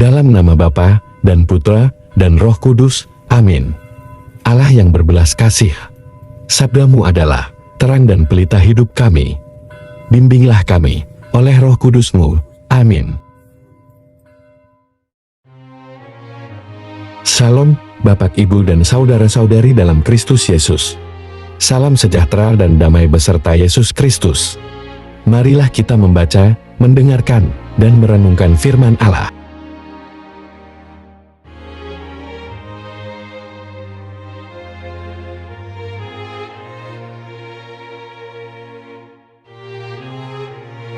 Dalam nama Bapa dan Putra dan Roh Kudus. Amin. Allah yang berbelas kasih, sabda-Mu adalah terang dan pelita hidup kami. Bimbinglah kami oleh Roh Kudus-Mu. Amin. Salam, Bapak, Ibu, dan saudara-saudari dalam Kristus Yesus. Salam sejahtera dan damai beserta Yesus Kristus. Marilah kita membaca, mendengarkan, dan merenungkan firman Allah.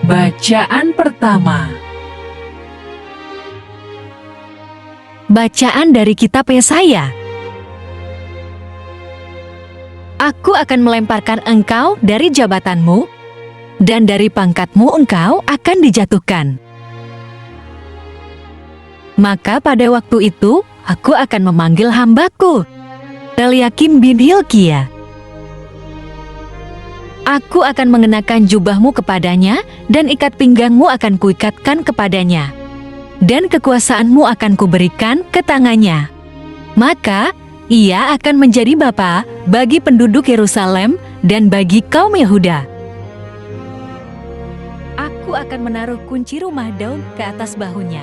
Bacaan pertama. Bacaan dari kitab Yesaya. Aku akan melemparkan engkau dari jabatanmu, dan dari pangkatmu engkau akan dijatuhkan. Maka pada waktu itu, aku akan memanggil hambaku, Eliakim bin Hilkia. Aku akan mengenakan jubahmu kepadanya, dan ikat pinggangmu akan kuikatkan kepadanya, dan kekuasaanmu akan kuberikan ke tangannya. Maka ia akan menjadi bapa bagi penduduk Yerusalem dan bagi kaum Yehuda. Aku akan menaruh kunci rumah Daud ke atas bahunya.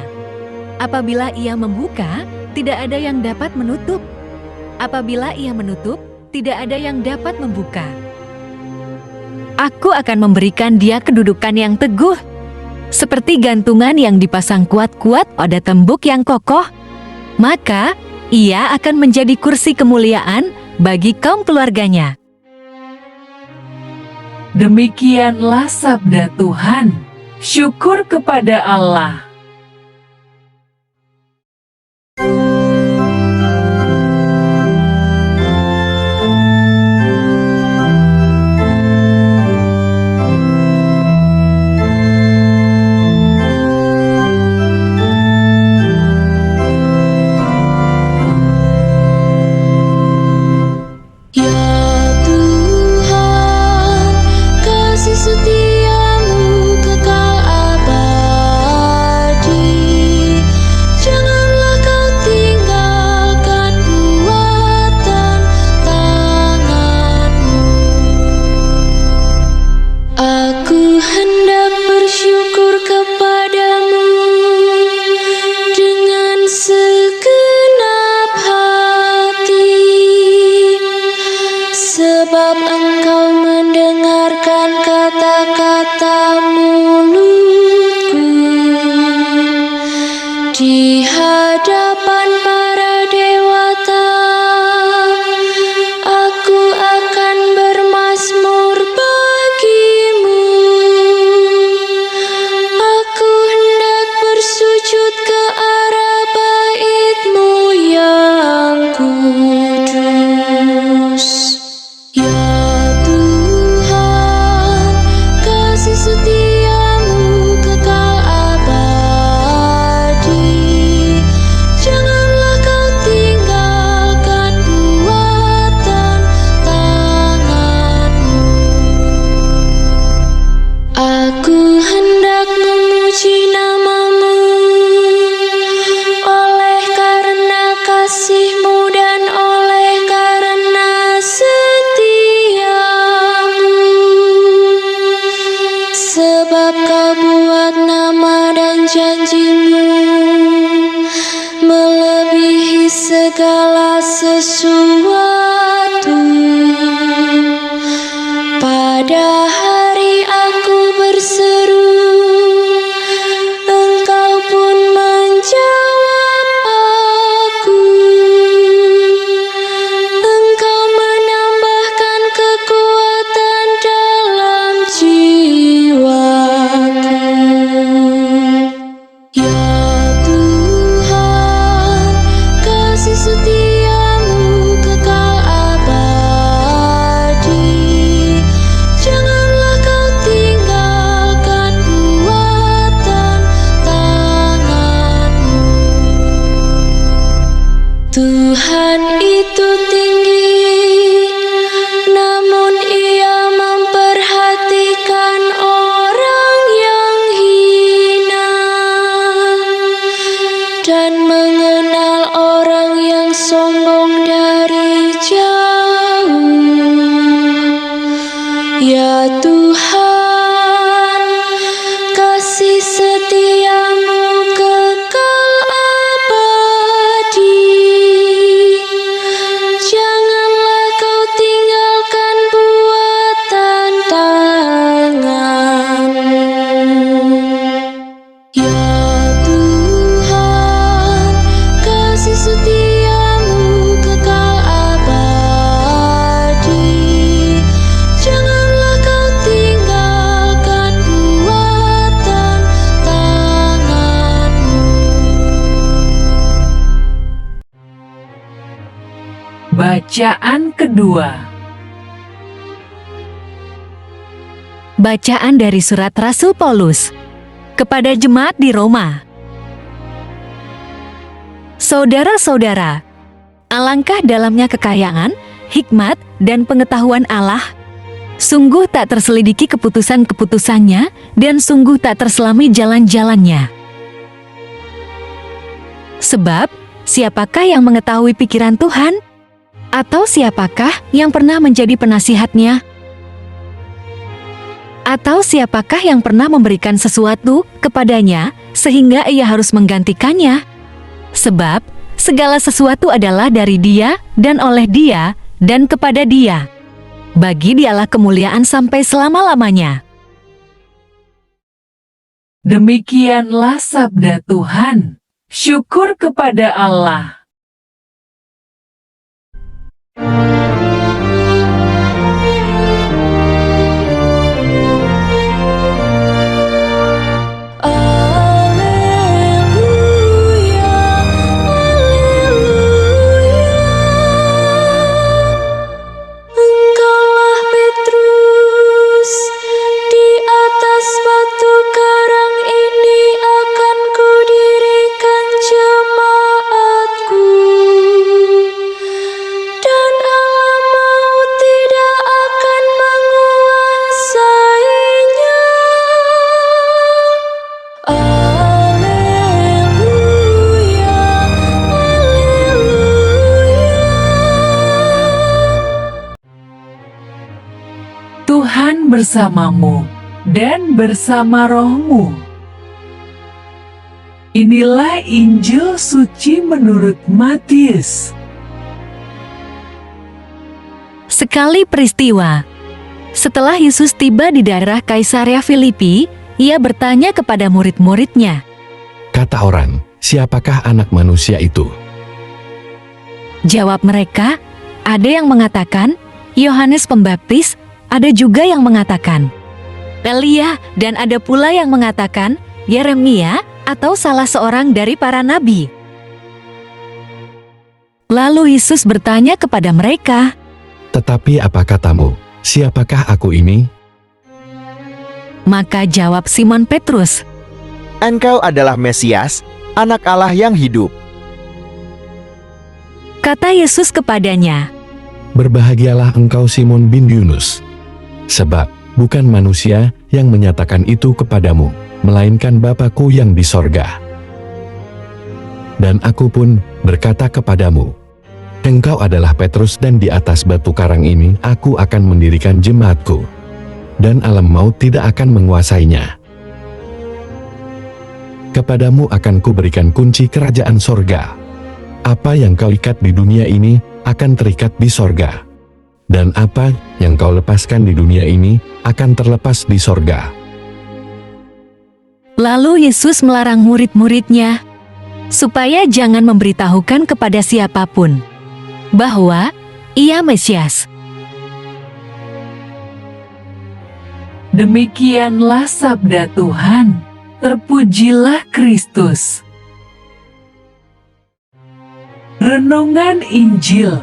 Apabila ia membuka, tidak ada yang dapat menutup. Apabila ia menutup, tidak ada yang dapat membuka. Aku akan memberikan dia kedudukan yang teguh, seperti gantungan yang dipasang kuat-kuat pada tembok yang kokoh. Maka ia akan menjadi kursi kemuliaan bagi kaum keluarganya. Demikianlah sabda Tuhan. Syukur kepada Allah. Sebab engkau mendengarkan kata-kata mulutku di hadapan para dewata. Aku akan bermazmur bagimu. Aku hendak bersujud ke arah bait-Mu yang kudus. Ya Tuhan, kasih setia-Mu kekal abadi. Janganlah Kau tinggalkan buatan tangan-Mu. Aku hendak memuji nama-Mu oleh karena kasih-Mu dan oleh karena sebab Kau buat nama dan janji-Mu melebihi segala sesuatu. Pada hari aku berseru, Engkau pun menjawab aku. Engkau menambahkan kekuatan dalam jiwaku. Ya Tuhan, kasih setia-Mu kekal abadi. Janganlah Kau tinggalkan buatan tangan-Mu. Tuhan itu tinggi, namun Ia memperhatikan orang yang hina. Bacaan kedua. Bacaan dari surat Rasul Paulus kepada jemaat di Roma. Saudara-saudara, alangkah dalamnya kekayaan, hikmat, dan pengetahuan Allah. Sungguh tak terselidiki keputusan-keputusannya, dan sungguh tak terselami jalan-jalannya. Sebab, siapakah yang mengetahui pikiran Tuhan? Atau siapakah yang pernah menjadi penasihatnya? Atau siapakah yang pernah memberikan sesuatu kepadanya sehingga ia harus menggantikannya? Sebab segala sesuatu adalah dari Dia dan oleh Dia dan kepada Dia. Bagi Dialah kemuliaan sampai selama-lamanya. Demikianlah sabda Tuhan. Syukur kepada Allah. Haleluya, haleluya. Engkaulah Petrus, di atas batu karang ini akan kudirikan jemaatku, dan alam maut tidak akan menguasainya. Haleluya, haleluya. Tuhan bersamamu dan bersama rohmu. Inilah Injil suci menurut Matius. Sekali peristiwa, setelah Yesus tiba di daerah Kaisarea Filipi, ia bertanya kepada murid-muridnya. Kata orang, siapakah anak manusia itu? Jawab mereka, ada yang mengatakan Yohanes Pembaptis, ada juga yang mengatakan Elia, dan ada pula yang mengatakan Yeremia atau salah seorang dari para nabi. Lalu Yesus bertanya kepada mereka, Tetapi apa katamu, siapakah aku ini? maka jawab Simon Petrus, Engkau adalah Mesias, Anak Allah yang hidup. kata Yesus kepadanya, Berbahagialah engkau Simon bin Yunus. Sebab bukan manusia yang menyatakan itu kepadamu, melainkan Bapa-Ku yang di sorga. Dan aku pun berkata kepadamu, engkau adalah Petrus, dan di atas batu karang ini aku akan mendirikan jemaatku, dan alam maut tidak akan menguasainya. Kepadamu akan kuberikan kunci kerajaan sorga. Apa yang kau ikat di dunia ini akan terikat di sorga, dan apa yang kau lepaskan di dunia ini akan terlepas di sorga. Lalu Yesus melarang murid-muridnya supaya jangan memberitahukan kepada siapapun bahwa Ia Mesias. Demikianlah sabda Tuhan. Terpujilah Kristus. Renungan Injil.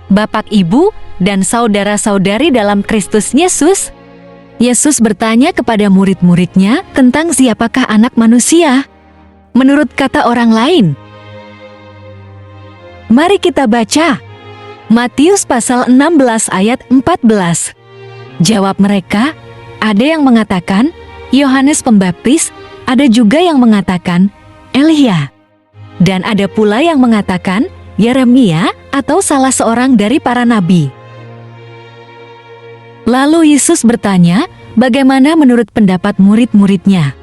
Bapak, Ibu, dan saudara-saudari dalam Kristus Yesus, Yesus bertanya kepada murid-muridnya tentang siapakah anak manusia menurut kata orang lain. Mari kita baca Matius pasal 16 ayat 14. Jawab mereka, ada yang mengatakan Yohanes Pembaptis, ada juga yang mengatakan Elia, dan ada pula yang mengatakan Yeremia atau salah seorang dari para nabi. Lalu Yesus bertanya, bagaimana menurut pendapat murid-muridnya?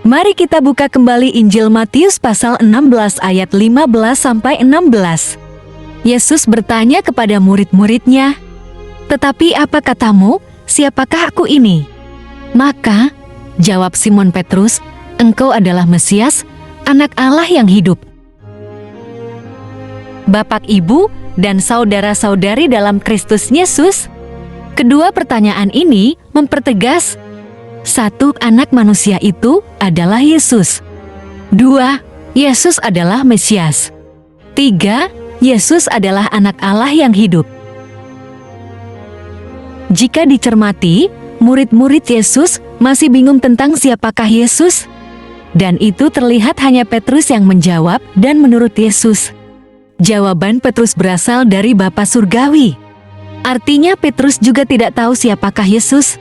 Mari kita buka kembali Injil Matius pasal 16 ayat 15 sampai 16. Yesus bertanya kepada murid-muridnya, tetapi apa katamu, siapakah aku ini? Maka, jawab Simon Petrus, engkau adalah Mesias, Anak Allah yang hidup. Bapak, Ibu, dan saudara-saudari dalam Kristus Yesus, kedua pertanyaan ini mempertegas, satu, anak manusia itu adalah Yesus. Dua, Yesus adalah Mesias. 3. Yesus adalah anak Allah yang hidup. Jika dicermati, murid-murid Yesus masih bingung tentang siapakah Yesus. Dan itu terlihat hanya Petrus yang menjawab dan menurut Yesus. Jawaban Petrus berasal dari Bapa Surgawi. Artinya Petrus juga tidak tahu siapakah Yesus.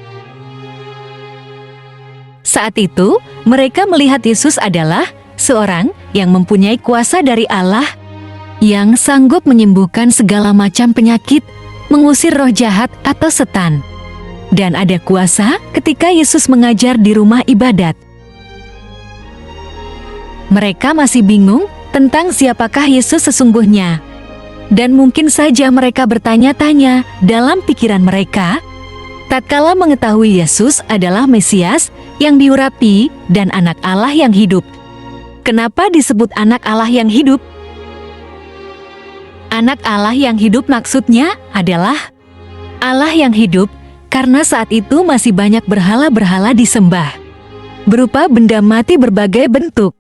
Saat itu, mereka melihat Yesus adalah seorang yang mempunyai kuasa dari Allah, yang sanggup menyembuhkan segala macam penyakit, mengusir roh jahat atau setan. Dan ada kuasa ketika Yesus mengajar di rumah ibadat. Mereka masih bingung tentang siapakah Yesus sesungguhnya. Dan mungkin saja mereka bertanya-tanya dalam pikiran mereka, tatkala mengetahui Yesus adalah Mesias yang diurapi dan anak Allah yang hidup. Kenapa disebut anak Allah yang hidup? Anak Allah yang hidup maksudnya adalah Allah yang hidup karena saat itu masih banyak berhala-berhala disembah, berupa benda mati berbagai bentuk.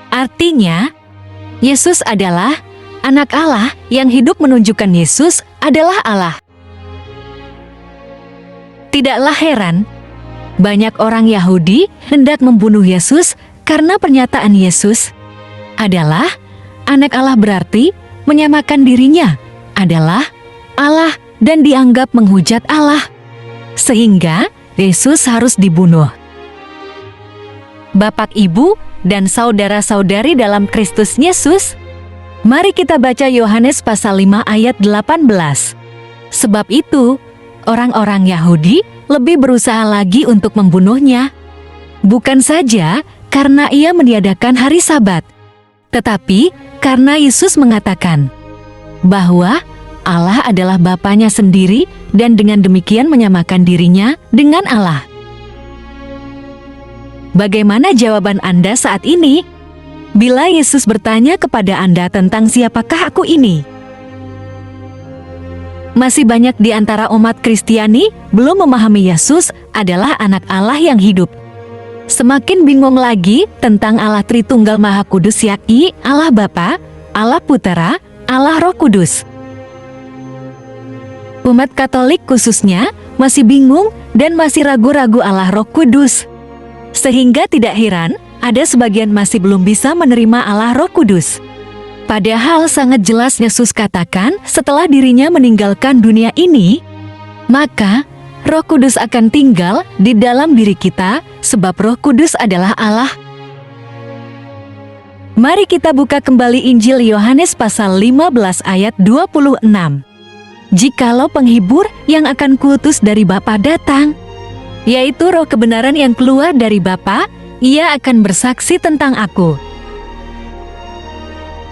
Artinya, Yesus adalah anak Allah yang hidup menunjukkan Yesus adalah Allah. Tidaklah heran, banyak orang Yahudi hendak membunuh Yesus karena pernyataan Yesus adalah anak Allah berarti menyamakan dirinya adalah Allah dan dianggap menghujat Allah. Sehingga Yesus harus dibunuh. Bapak, Ibu, dan saudara-saudari dalam Kristus Yesus, mari kita baca Yohanes pasal 5 ayat 18. Sebab itu, orang-orang Yahudi lebih berusaha lagi untuk membunuhnya. Bukan saja karena ia meniadakan hari Sabat, tetapi karena Yesus mengatakan bahwa Allah adalah Bapanya sendiri dan dengan demikian menyamakan dirinya dengan Allah. Bagaimana jawaban Anda saat ini? Bila Yesus bertanya kepada Anda tentang siapakah aku ini? Masih banyak di antara umat Kristiani belum memahami Yesus adalah anak Allah yang hidup. Semakin bingung lagi tentang Allah Tritunggal Maha Kudus, yakni Allah Bapa, Allah Putera, Allah Roh Kudus. Umat Katolik khususnya masih bingung dan masih ragu-ragu Allah Roh Kudus. Sehingga tidak heran ada sebagian masih belum bisa menerima Allah Roh Kudus. Padahal sangat jelas Yesus katakan setelah dirinya meninggalkan dunia ini, maka Roh Kudus akan tinggal di dalam diri kita sebab Roh Kudus adalah Allah. Mari kita buka kembali Injil Yohanes pasal 15 ayat 26. Jikalau penghibur yang akan kuutus dari Bapa datang, yaitu roh kebenaran yang keluar dari Bapa, ia akan bersaksi tentang aku.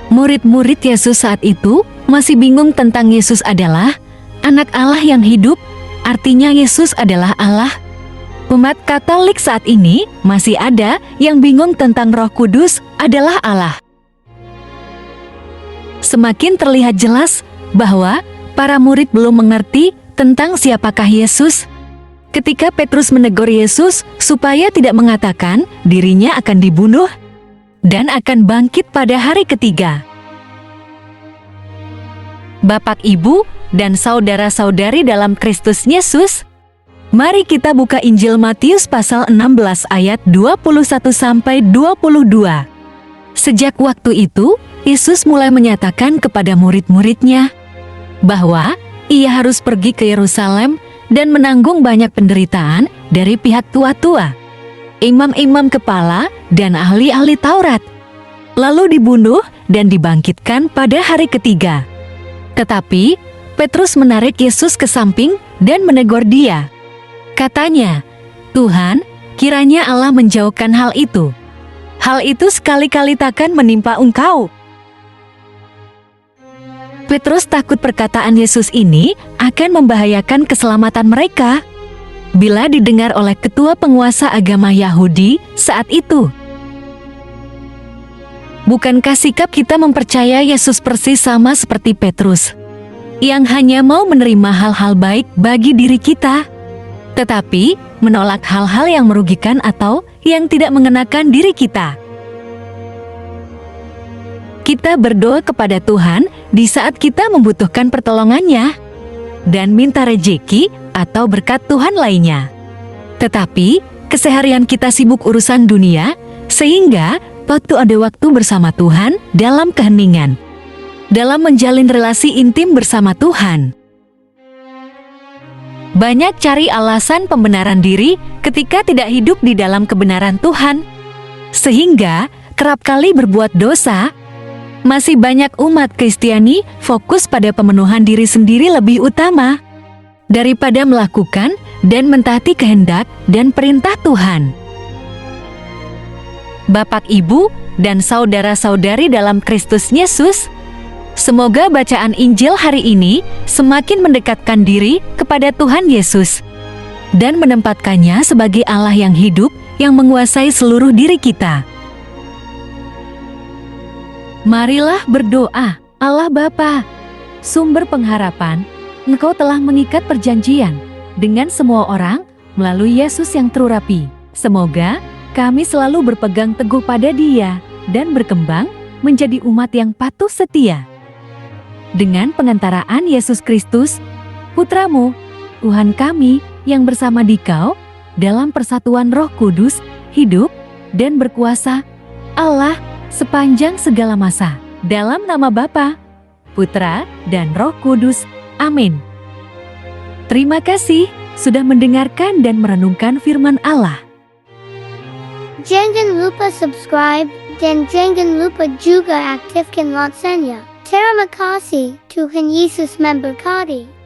Murid-murid Yesus saat itu masih bingung tentang Yesus adalah anak Allah yang hidup, artinya Yesus adalah Allah. Umat Katolik saat ini masih ada yang bingung tentang Roh Kudus adalah Allah. Semakin terlihat jelas bahwa para murid belum mengerti tentang siapakah Yesus. Ketika Petrus menegur Yesus supaya tidak mengatakan dirinya akan dibunuh dan akan bangkit pada hari ketiga. Bapak, Ibu, dan saudara-saudari dalam Kristus Yesus, mari kita buka Injil Matius pasal 16 ayat 21-22. Sejak waktu itu, Yesus mulai menyatakan kepada murid-muridnya bahwa ia harus pergi ke Yerusalem dan menanggung banyak penderitaan dari pihak tua-tua, imam-imam kepala, dan ahli-ahli Taurat, lalu dibunuh dan dibangkitkan pada hari ketiga. Tetapi Petrus menarik Yesus ke samping dan menegur dia. Katanya, "Tuhan, kiranya Allah menjauhkan hal itu. Hal itu sekali-kali takkan menimpa engkau." Petrus takut perkataan Yesus ini akan membahayakan keselamatan mereka bila didengar oleh ketua penguasa agama Yahudi saat itu. Bukankah sikap kita mempercaya Yesus persis sama seperti Petrus, yang hanya mau menerima hal-hal baik bagi diri kita, tetapi menolak hal-hal yang merugikan atau yang tidak mengenakan diri kita? Kita berdoa kepada Tuhan di saat kita membutuhkan pertolongannya dan minta rejeki atau berkat Tuhan lainnya. Tetapi, keseharian kita sibuk urusan dunia, sehingga waktu ada waktu bersama Tuhan dalam keheningan, dalam menjalin relasi intim bersama Tuhan. Banyak cari alasan pembenaran diri ketika tidak hidup di dalam kebenaran Tuhan, sehingga kerap kali berbuat dosa. Masih banyak umat Kristiani fokus pada pemenuhan diri sendiri lebih utama daripada melakukan dan mentaati kehendak dan perintah Tuhan. Bapak, Ibu, dan saudara-saudari dalam Kristus Yesus, semoga bacaan Injil hari ini semakin mendekatkan diri kepada Tuhan Yesus dan menempatkannya sebagai Allah yang hidup yang menguasai seluruh diri kita. Marilah berdoa. Allah Bapa, sumber pengharapan, Engkau telah mengikat perjanjian dengan semua orang melalui Yesus yang terurapi. Semoga kami selalu berpegang teguh pada Dia dan berkembang menjadi umat yang patuh setia. Dengan pengantaraan Yesus Kristus, Putra-Mu, Tuhan kami yang bersama Dikau dalam persatuan Roh Kudus, hidup dan berkuasa, Allah sepanjang segala masa. Dalam nama Bapa, Putra, dan Roh Kudus. Amin. Terima kasih sudah mendengarkan dan merenungkan firman Allah. Jangan lupa subscribe dan jangan lupa juga aktifkan loncengnya. Terima kasih, Tuhan Yesus memberkati.